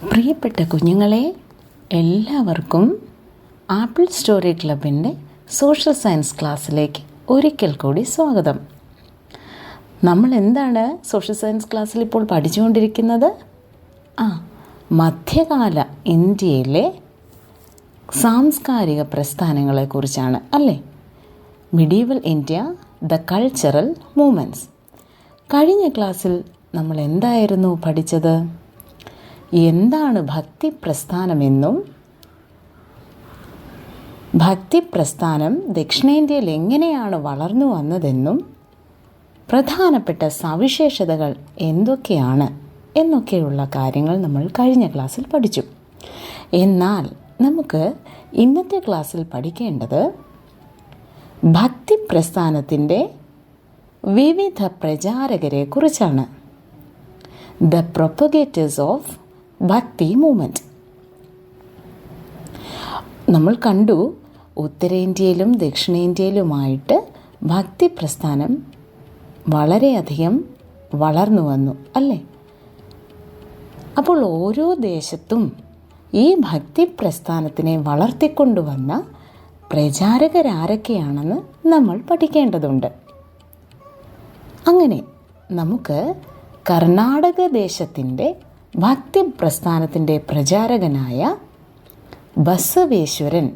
പ്രിയപ്പെട്ട കുഞ്ഞുങ്ങളെ, എല്ലാവർക്കും ആപ്പിൾ സ്റ്റോറി ക്ലബിൻ്റെ സോഷ്യൽ സയൻസ് ക്ലാസ്സിലേക്ക് ഒരിക്കൽ കൂടി സ്വാഗതം. നമ്മൾ എന്താണ് സോഷ്യൽ സയൻസ് ക്ലാസ്സിൽ ഇപ്പോൾ പഠിച്ചുകൊണ്ടിരിക്കുന്നത്? മധ്യകാല ഇന്ത്യയിലെ സാംസ്കാരിക പ്രസ്ഥാനങ്ങളെക്കുറിച്ചാണ് അല്ലേ? Medieval India, the cultural movements. കഴിഞ്ഞ ക്ലാസ്സിൽ നമ്മൾ എന്തായിരുന്നു പഠിച്ചത്? എന്താണ് ഭക്തി പ്രസ്ഥാനമെന്നും ഭക്തി പ്രസ്ഥാനം ദക്ഷിണേന്ത്യയിൽ എങ്ങനെയാണ് വളർന്നു വന്നതെന്നും പ്രധാനപ്പെട്ട സവിശേഷതകൾ എന്തൊക്കെയാണ് എന്നൊക്കെയുള്ള കാര്യങ്ങൾ നമ്മൾ കഴിഞ്ഞ ക്ലാസ്സിൽ പഠിച്ചു. എന്നാൽ നമുക്ക് ഇന്നത്തെ ക്ലാസ്സിൽ പഠിക്കേണ്ടത് ഭക്തി പ്രസ്ഥാനത്തിൻ്റെ വിവിധ പ്രചാരകരെ കുറിച്ചാണ്. ദ പ്രൊപ്പഗേറ്റേഴ്സ് ഓഫ് ഭക്തി മൂവ്മെൻറ്റ്. നമ്മൾ കണ്ടു, ഉത്തരേന്ത്യയിലും ദക്ഷിണേന്ത്യയിലുമായിട്ട് ഭക്തി പ്രസ്ഥാനം വളരെയധികം വളർന്നു വന്നു അല്ലേ? അപ്പോൾ ഓരോ ദേശത്തും ഈ ഭക്തി പ്രസ്ഥാനത്തിനെ വളർത്തിക്കൊണ്ടുവന്ന പ്രചാരകരാരൊക്കെയാണെന്ന് നമ്മൾ പഠിക്കേണ്ടതുണ്ട്. അങ്ങനെ നമുക്ക് കർണാടക ദേശത്തിൻ്റെ ഭക്തി പ്രസ്ഥാനത്തിൻ്റെ പ്രചാരകനായ ബസവേശ്വരൻ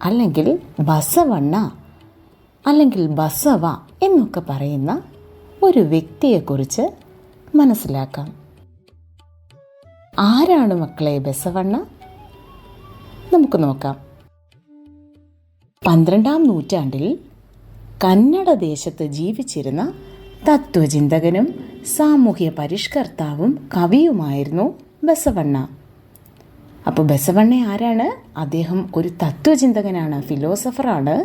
അല്ലെങ്കിൽ ബസവണ്ണ അല്ലെങ്കിൽ ബസവ എന്നൊക്കെ പറയുന്ന ഒരു വ്യക്തിയെക്കുറിച്ച് മനസ്സിലാക്കാം. ആരാണ് മക്കളെ ബസവണ്ണ? നമുക്ക് നോക്കാം. 12-ാം നൂറ്റാണ്ടിൽ കന്നഡ ദേശത്ത് ജീവിച്ചിരുന്ന തത്വചിന്തകനും സാമൂഹ്യ പരിഷ്കർത്താവും കവിയുമായിരുന്നു ബസവണ്ണ. അപ്പോൾ ബസവണ്ണ ആരാണ്? അദ്ദേഹം ഒരു തത്വചിന്തകനാണ്, ഫിലോസഫറാണ്,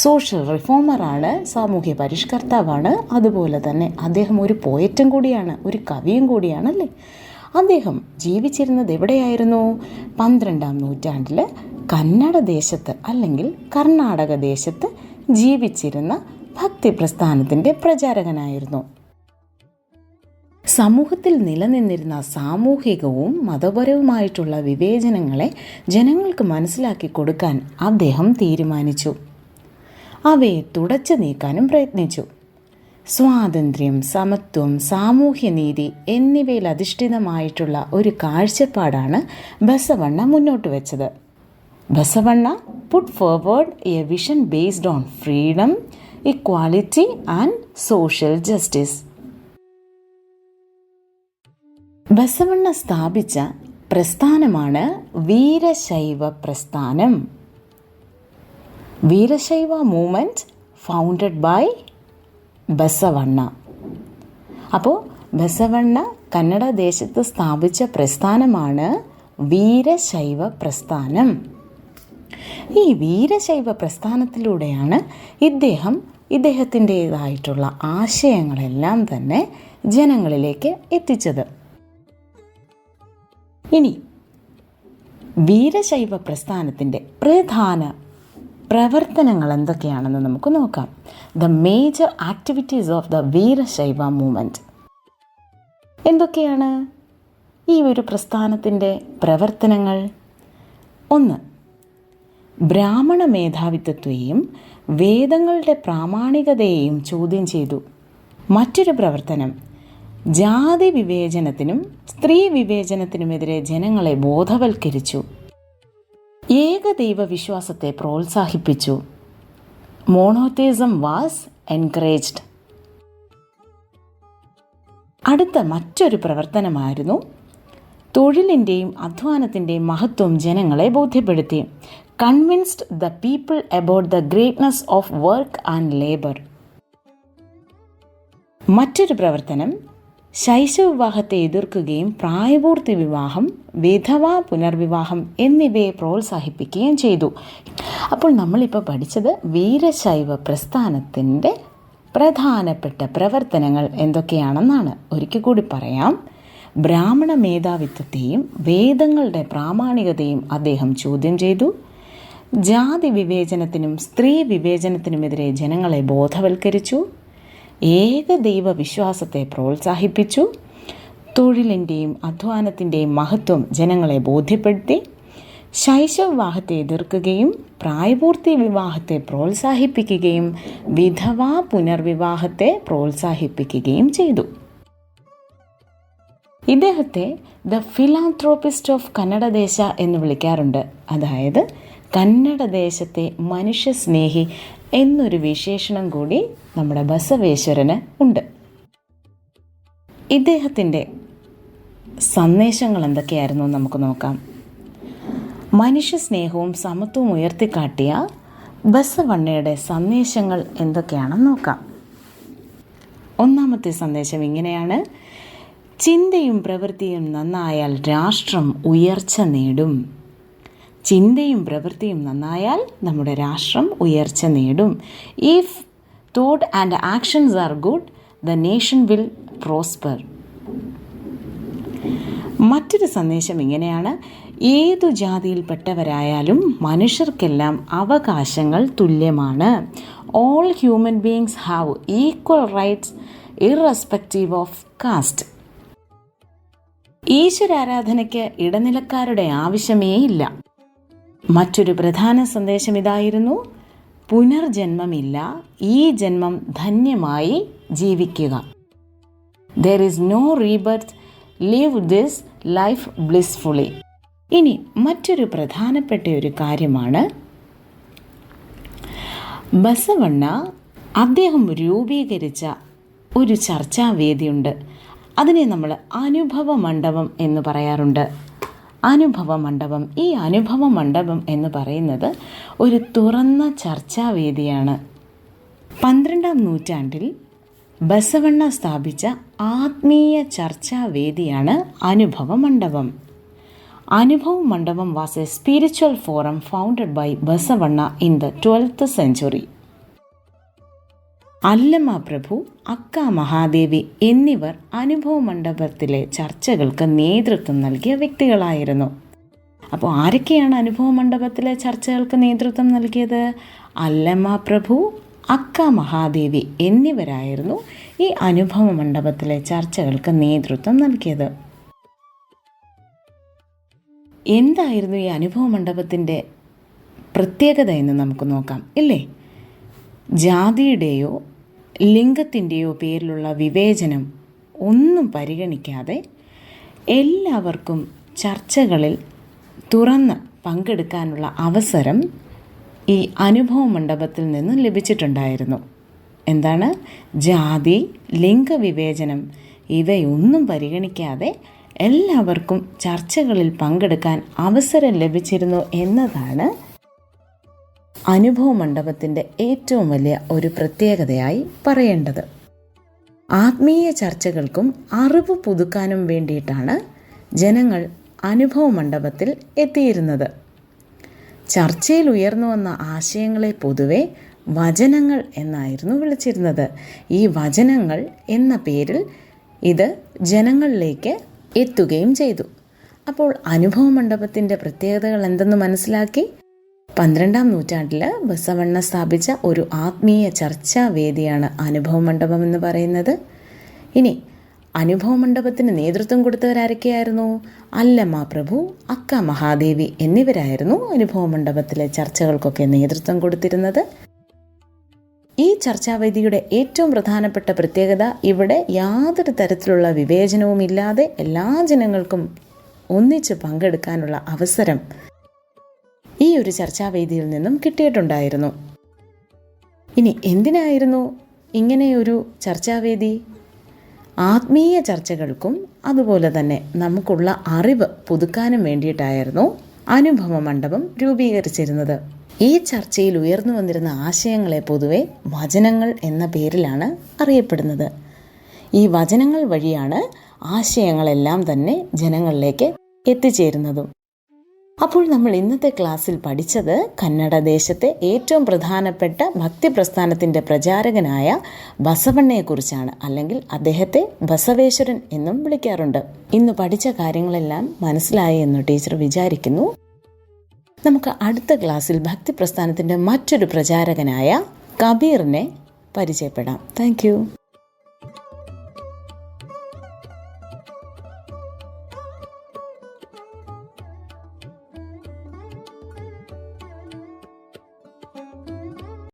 സോഷ്യൽ റിഫോമറാണ്, സാമൂഹ്യ പരിഷ്കർത്താവാണ്. അതുപോലെ തന്നെ അദ്ദേഹം ഒരു പോയറ്റും കൂടിയാണ്, ഒരു കവിയും കൂടിയാണല്ലേ. അദ്ദേഹം ജീവിച്ചിരുന്നത് എവിടെയായിരുന്നു? 12-ാം നൂറ്റാണ്ടിൽ കന്നഡ ദേശത്ത് അല്ലെങ്കിൽ കർണാടക ദേശത്ത് ജീവിച്ചിരുന്ന ഭക്തി പ്രസ്ഥാനത്തിൻ്റെ പ്രചാരകനായിരുന്നു. സമൂഹത്തിൽ നിലനിന്നിരുന്ന സാമൂഹികവും മതപരവുമായിട്ടുള്ള വിവേചനങ്ങളെ ജനങ്ങൾക്ക് മനസ്സിലാക്കി കൊടുക്കാൻ അദ്ദേഹം തീരുമാനിച്ചു. അവയെ തുടച്ചു നീക്കാനും പ്രയത്നിച്ചു. സ്വാതന്ത്ര്യം, സമത്വം, സാമൂഹ്യനീതി എന്നിവയിൽ അധിഷ്ഠിതമായിട്ടുള്ള ഒരു കാഴ്ചപ്പാടാണ് ബസവണ്ണ മുന്നോട്ട് വെച്ചത്. Basavanna put forward a vision based on freedom, equality and social justice. Basavanna സ്ഥാപിച്ച പ്രസ്ഥാനമാണ് വീരശൈവ പ്രസ്ഥാനം. Veerashaiva movement founded by Basavanna. അപ്പോൾ ബസവണ്ണ കന്നഡ ദേശത്ത് സ്ഥാപിച്ച പ്രസ്ഥാനമാണ് വീരശൈവ പ്രസ്ഥാനം. ഈ വീരശൈവ പ്രസ്ഥാനത്തിലൂടെയാണ് ഇദ്ദേഹത്തിൻ്റേതായിട്ടുള്ള ആശയങ്ങളെല്ലാം തന്നെ ജനങ്ങളിലേക്ക് എത്തിച്ചത്. ഇനി വീരശൈവ പ്രസ്ഥാനത്തിൻ്റെ പ്രധാന പ്രവർത്തനങ്ങൾ എന്തൊക്കെയാണെന്ന് നമുക്ക് നോക്കാം. The major activities of the Veerashaiva movement. എന്തൊക്കെയാണ് ഈ ഒരു പ്രസ്ഥാനത്തിൻ്റെ പ്രവർത്തനങ്ങൾ? 1. ബ്രാഹ്മണ മേധാവിത്വത്തെയും വേദങ്ങളുടെ പ്രാമാണികതയെയും ചോദ്യം ചെയ്തു. മറ്റൊരു പ്രവർത്തനം, ജാതി വിവേചനത്തിനും സ്ത്രീ വിവേചനത്തിനുമെതിരെ ജനങ്ങളെ ബോധവൽക്കരിച്ചു. ഏകദൈവ വിശ്വാസത്തെ പ്രോത്സാഹിപ്പിച്ചു. മോണോതെയിസം വാസ് എൻകറേജ്ഡ്. അടുത്ത മറ്റൊരു പ്രവർത്തനമായിരുന്നു തൊഴിലിൻ്റെയും അധ്വാനത്തിൻ്റെയും മഹത്വം ജനങ്ങളെ ബോധ്യപ്പെടുത്തി. Convinced the people about the greatness of work and labour. മറ്റൊരു പ്രവർത്തനം, ശൈശവ വിവാഹത്തെ എതിർക്കുകയും പ്രായപൂർത്തി വിവാഹം, വിധവാ പുനർവിവാഹം എന്നിവയെ പ്രോത്സാഹിപ്പിക്കുകയും ചെയ്തു. അപ്പോൾ നമ്മളിപ്പോൾ പഠിച്ചത് വീരശൈവ പ്രസ്ഥാനത്തിൻ്റെ പ്രധാനപ്പെട്ട പ്രവർത്തനങ്ങൾ എന്തൊക്കെയാണെന്നാണ്. ഒരിക്കൽ കൂടി പറയാം. ബ്രാഹ്മണ മേധാവിത്വത്തെയും വേദങ്ങളുടെ പ്രാമാണികതയും അദ്ദേഹം ചോദ്യം ചെയ്തു. ജാതി വിവേചനത്തിനും സ്ത്രീ വിവേചനത്തിനുമെതിരെ ജനങ്ങളെ ബോധവൽക്കരിച്ചു. ഏകദൈവ വിശ്വാസത്തെ പ്രോത്സാഹിപ്പിച്ചു. തൊഴിലിൻ്റെയും അധ്വാനത്തിൻ്റെയും മഹത്വം ജനങ്ങളെ ബോധ്യപ്പെടുത്തി ശൈശവ വിവാഹത്തെ എതിർക്കുകയും പ്രായപൂർത്തി വിവാഹത്തെ പ്രോത്സാഹിപ്പിക്കുകയും വിധവാ പുനർവിവാഹത്തെ പ്രോത്സാഹിപ്പിക്കുകയും ചെയ്തു. ഇദ്ദേഹത്തെ ദ ഫിലാന്ത്രോപ്പിസ്റ്റ് ഓഫ് കന്നഡദേശ എന്ന് വിളിക്കാറുണ്ട്. അതായത് കന്നഡദേശത്തെ മനുഷ്യസ്നേഹി എന്നൊരു വിശേഷണം കൂടി നമ്മുടെ ബസവേശ്വരന് ഉണ്ട്. ഇദ്ദേഹത്തിൻ്റെ സന്ദേശങ്ങൾ എന്തൊക്കെയായിരുന്നു നമുക്ക് നോക്കാം. മനുഷ്യസ്നേഹവും സമത്വവും ഉയർത്തിക്കാട്ടിയ ബസവണ്ണയുടെ സന്ദേശങ്ങൾ എന്തൊക്കെയാണെന്ന് നോക്കാം. ഒന്നാമത്തെ സന്ദേശം ഇങ്ങനെയാണ്: ചിന്തയും പ്രവൃത്തിയും നന്നായാൽ രാഷ്ട്രം ഉയർച്ച നേടും. ചിന്തയും പ്രവൃത്തിയും നന്നായാൽ നമ്മുടെ രാഷ്ട്രം ഉയർച്ച നേടും. If thought and actions are good, the nation will prosper. മറ്റൊരു സന്ദേശം ഇങ്ങനെയാണ്: ഏതു ജാതിയിൽപ്പെട്ടവരായാലും മനുഷ്യർക്കെല്ലാം അവകാശങ്ങൾ തുല്യമാണ്. All human beings have equal rights irrespective of caste. ഈശ്വരാരാധനയ്ക്ക് ഇടനിലക്കാരുടെ ആവശ്യമേ ഇല്ല. മറ്റൊരു പ്രധാന സന്ദേശം ഇതായിരുന്നു: പുനർജന്മമില്ല, ഈ ജന്മം ധന്യമായി ജീവിക്കുക. There is no rebirth, live this life blissfully. ഇനി മറ്റൊരു പ്രധാനപ്പെട്ട ഒരു കാര്യമാണ്, ബസവണ്ണ അദ്ദേഹം രൂപീകരിച്ച ഒരു ചർച്ചാവേദിയുണ്ട്. അതിനെ നമ്മൾ അനുഭവ മണ്ഡപം എന്ന് പറയാറുണ്ട്. അനുഭവ മണ്ഡപം, ഈ അനുഭവ മണ്ഡപം എന്ന് പറയുന്നത് ഒരു തുറന്ന ചർച്ചാവേദിയാണ്. 12-ാം നൂറ്റാണ്ടിൽ ബസവണ്ണ സ്ഥാപിച്ച ആത്മീയ ചർച്ചാവേദിയാണ് അനുഭവ Mandapam. Anubhava Mandapam was a spiritual forum founded by Basavanna in the 12th century. അല്ലമ്മ പ്രഭു, അക്ക മഹാദേവി എന്നിവർ അനുഭവ മണ്ഡപത്തിലെ ചർച്ചകൾക്ക് നേതൃത്വം നൽകിയ വ്യക്തികളായിരുന്നു. അപ്പോൾ ആരൊക്കെയാണ് അനുഭവ മണ്ഡപത്തിലെ ചർച്ചകൾക്ക് നേതൃത്വം നൽകിയത്? അല്ലമ്മ പ്രഭു, അക്ക മഹാദേവി എന്നിവരായിരുന്നു ഈ അനുഭവ മണ്ഡപത്തിലെ ചർച്ചകൾക്ക് നേതൃത്വം നൽകിയത്. എന്തായിരുന്നു ഈ അനുഭവ മണ്ഡപത്തിൻ്റെ പ്രത്യേകത എന്ന് നമുക്ക് നോക്കാം, ഇല്ലേ? ജാതിയുടെയോ ലിംഗത്തിൻ്റെയോ പേരിലുള്ള വിവേചനം ഒന്നും പരിഗണിക്കാതെ എല്ലാവർക്കും ചർച്ചകളിൽ തുറന്ന് പങ്കെടുക്കാനുള്ള അവസരം ഈ അനുഭവ മണ്ഡപത്തിൽ നിന്നും ലഭിച്ചിട്ടുണ്ടായിരുന്നു. എന്താണ്? ജാതി, ലിംഗവിവേചനം ഇവയൊന്നും പരിഗണിക്കാതെ എല്ലാവർക്കും ചർച്ചകളിൽ പങ്കെടുക്കാൻ അവസരം ലഭിച്ചിരുന്നു എന്നതാണ് അനുഭവ മണ്ഡപത്തിൻ്റെ ഏറ്റവും വലിയ ഒരു പ്രത്യേകതയായി പറയേണ്ടത്. ആത്മീയ ചർച്ചകൾക്കും അറിവ് പുതുക്കാനും വേണ്ടിയിട്ടാണ് ജനങ്ങൾ അനുഭവ മണ്ഡപത്തിൽ എത്തിയിരുന്നത്. ചർച്ചയിൽ ഉയർന്നു വന്ന ആശയങ്ങളെ പൊതുവെ വചനങ്ങൾ എന്നായിരുന്നു വിളിച്ചിരുന്നത്. ഈ വചനങ്ങൾ എന്ന പേരിൽ ഇത് ജനങ്ങളിലേക്ക് എത്തുകയും ചെയ്തു. അപ്പോൾ അനുഭവ മണ്ഡപത്തിൻ്റെ പ്രത്യേകതകൾ എന്തെന്ന് മനസ്സിലാക്കി. 12-ാം നൂറ്റാണ്ടിൽ ബസവണ്ണ സ്ഥാപിച്ച ഒരു ആത്മീയ ചർച്ചാ വേദിയാണ് അനുഭവ മണ്ഡപം എന്ന് പറയുന്നത്. ഇനി അനുഭവ മണ്ഡപത്തിന് നേതൃത്വം കൊടുത്തവരാരൊക്കെയായിരുന്നു? അല്ലമ്മ പ്രഭു, അക്ക മഹാദേവി എന്നിവരായിരുന്നു അനുഭവ മണ്ഡപത്തിലെ ചർച്ചകൾക്കൊക്കെ നേതൃത്വം കൊടുത്തിരുന്നത്. ഈ ചർച്ചാവേദിയുടെ ഏറ്റവും പ്രധാനപ്പെട്ട പ്രത്യേകത, ഇവിടെ യാതൊരു തരത്തിലുള്ള വിവേചനവുമില്ലാതെ എല്ലാ ജനങ്ങൾക്കും ഒന്നിച്ച് പങ്കെടുക്കാനുള്ള അവസരം ഈ ഒരു ചർച്ചാവേദിയിൽ നിന്നും കിട്ടിയിട്ടുണ്ടായിരുന്നു. ഇനി എന്തിനായിരുന്നു ഇങ്ങനെയൊരു ചർച്ചാവേദി? ആത്മീയ ചർച്ചകൾക്കും അതുപോലെ തന്നെ നമുക്കുള്ള അറിവ് പുതുക്കാനും വേണ്ടിയിട്ടായിരുന്നു അനുഭവ മണ്ഡപം രൂപീകരിച്ചിരുന്നത്. ഈ ചർച്ചയിൽ ഉയർന്നു വന്നിരുന്ന ആശയങ്ങളെ പൊതുവെ വചനങ്ങൾ എന്ന പേരിലാണ് അറിയപ്പെടുന്നത്. ഈ വചനങ്ങൾ വഴിയാണ് ആശയങ്ങളെല്ലാം തന്നെ ജനങ്ങളിലേക്ക് എത്തിച്ചേരുന്നതും. അപ്പോൾ നമ്മൾ ഇന്നത്തെ ക്ലാസ്സിൽ പഠിച്ചത് കന്നഡ ദേശത്തെ ഏറ്റവും പ്രധാനപ്പെട്ട ഭക്തി പ്രസ്ഥാനത്തിൻ്റെ പ്രചാരകനായ ബസവണ്ണയെക്കുറിച്ചാണ്, അല്ലെങ്കിൽ അദ്ദേഹത്തെ ബസവേശ്വരൻ എന്നും വിളിക്കാറുണ്ട്. ഇന്ന് പഠിച്ച കാര്യങ്ങളെല്ലാം മനസ്സിലായി എന്ന് ടീച്ചർ വിചാരിക്കുന്നു. നമുക്ക് അടുത്ത ക്ലാസ്സിൽ ഭക്തി പ്രസ്ഥാനത്തിൻ്റെ മറ്റൊരു പ്രചാരകനായ കബീറിനെ പരിചയപ്പെടാം. താങ്ക്